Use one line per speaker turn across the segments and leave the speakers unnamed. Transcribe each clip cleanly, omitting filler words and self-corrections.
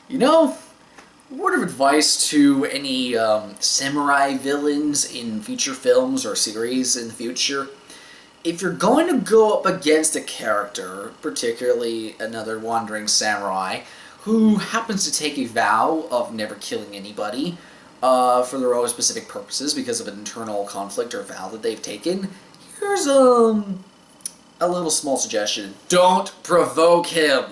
You know, word of advice to any samurai villains in future films or series in the future. If you're going to go up against a character, particularly another wandering samurai, who happens to take a vow of never killing anybody for their own specific purposes because of an internal conflict or vow that they've taken, here's a little small suggestion. Don't provoke him!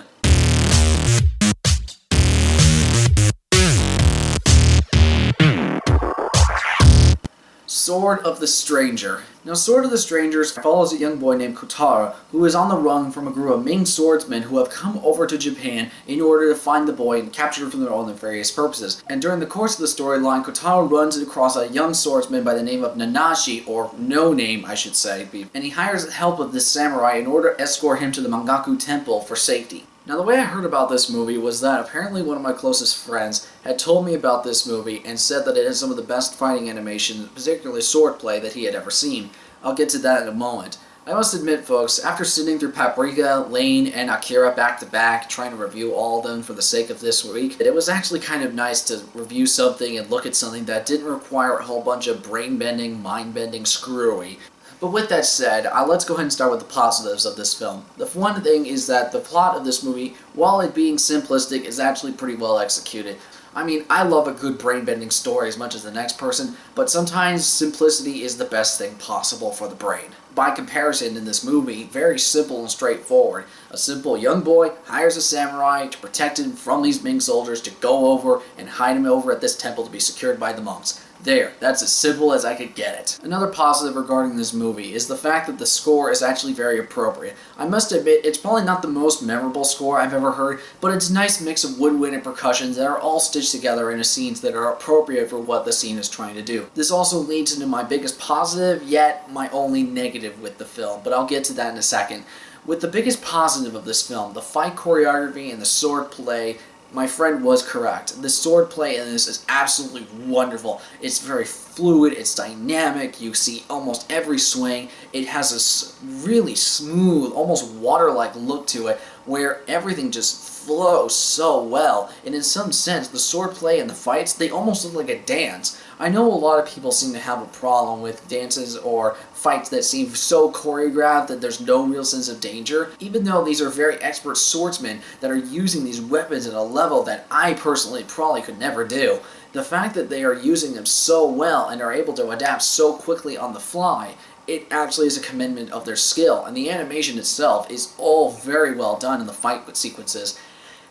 Sword of the Stranger. Now, Sword of the Stranger follows a young boy named Kotaro, who is on the run from a group of Ming swordsmen who have come over to Japan in order to find the boy and capture him for their own nefarious purposes. And during the course of the storyline, Kotaro runs across a young swordsman by the name of Nanashi, or No Name, I should say, and he hires the help of this samurai in order to escort him to the Mangaku Temple for safety. Now, the way I heard about this movie was that apparently one of my closest friends had told me about this movie and said that it has some of the best fighting animation, particularly swordplay, that he had ever seen. I'll get to that in a moment. I must admit, folks, after sitting through Paprika, Lane, and Akira back-to-back, trying to review all of them for the sake of this week, it was actually kind of nice to review something and look at something that didn't require a whole bunch of brain-bending, mind-bending screwy. But with that said, let's go ahead and start with the positives of this film. The one thing is that the plot of this movie, while it being simplistic, is actually pretty well executed. I mean, I love a good brain-bending story as much as the next person, but sometimes simplicity is the best thing possible for the brain. By comparison, in this movie, very simple and straightforward. A simple young boy hires a samurai to protect him from these Ming soldiers to go over and hide him over at this temple to be secured by the monks. There, that's as simple as I could get it. Another positive regarding this movie is the fact that the score is actually very appropriate. I must admit, it's probably not the most memorable score I've ever heard, but it's a nice mix of woodwind and percussions that are all stitched together into scenes that are appropriate for what the scene is trying to do. This also leads into my biggest positive, yet my only negative with the film, but I'll get to that in a second. With the biggest positive of this film, the fight choreography and the sword play, my friend was correct. The swordplay in this is absolutely wonderful. It's very fluid, it's dynamic, you see almost every swing. It has a really smooth, almost water-like look to it, where everything just flows so well. And in some sense, the swordplay and the fights, they almost look like a dance. I know a lot of people seem to have a problem with dances or fights that seem so choreographed that there's no real sense of danger, even though these are very expert swordsmen that are using these weapons at a level that I personally probably could never do. The fact that they are using them so well and are able to adapt so quickly on the fly, it actually is a commendment of their skill, and the animation itself is all very well done in the fight sequences.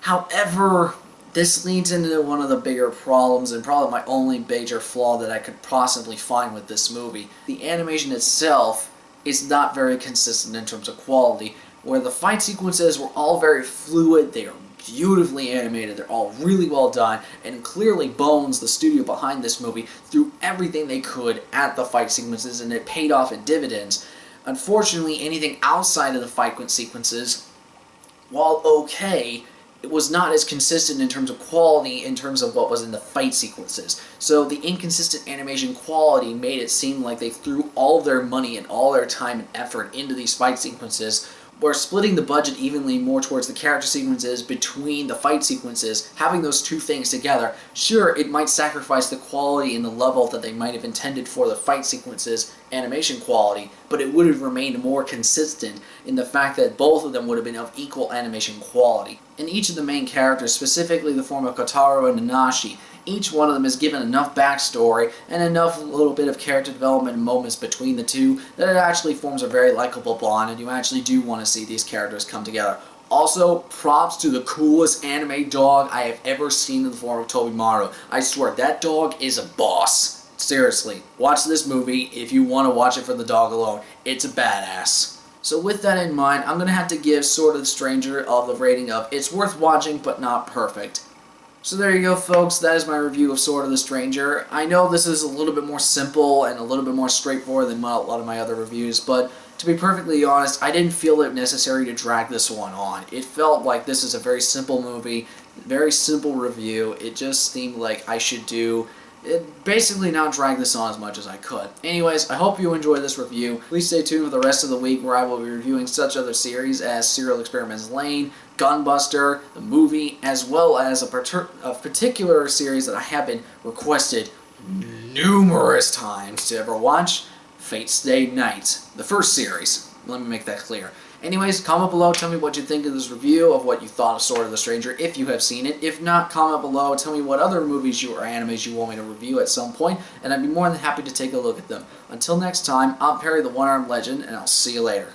However, this leads into one of the bigger problems and probably my only major flaw that I could possibly find with this movie. The animation itself is not very consistent in terms of quality, where the fight sequences were all very fluid, they are beautifully animated, they're all really well done, and clearly Bones, the studio behind this movie, threw everything they could at the fight sequences and it paid off in dividends. Unfortunately, anything outside of the fight sequences, while okay, it was not as consistent in terms of quality in terms of what was in the fight sequences. So the inconsistent animation quality made it seem like they threw all their money and all their time and effort into these fight sequences, where splitting the budget evenly more towards the character sequences between the fight sequences, having those two things together, sure, it might sacrifice the quality and the level that they might have intended for the fight sequences animation quality, but it would have remained more consistent in the fact that both of them would have been of equal animation quality. And each of the main characters, specifically the form of Kotaro and Nanashi, each one of them is given enough backstory and enough little bit of character development moments between the two that it actually forms a very likable bond, and you actually do want to see these characters come together. Also, props to the coolest anime dog I have ever seen in the form of Tobimaru. I swear, that dog is a boss. Seriously, watch this movie if you want to watch it for the dog alone. It's a badass. So with that in mind, I'm going to have to give Sword of the Stranger the rating of it's worth watching but not perfect. So there you go, folks. That is my review of Sword of the Stranger. I know this is a little bit more simple and a little bit more straightforward than a lot of my other reviews, but to be perfectly honest, I didn't feel it necessary to drag this one on. It felt like this is a very simple movie, very simple review. It just seemed like I should do basically not drag this on as much as I could. Anyways, I hope you enjoyed this review. Please stay tuned for the rest of the week where I will be reviewing such other series as Serial Experiments Lain, Gunbuster, the movie, as well as a particular series that I have been requested numerous times to ever watch, Fate Stay Night, the first series. Let me make that clear. Anyways, comment below, tell me what you think of this review, of what you thought of Sword of the Stranger, if you have seen it. If not, comment below, tell me what other movies or animes you want me to review at some point, and I'd be more than happy to take a look at them. Until next time, I'm Perry the One-Armed Legend, and I'll see you later.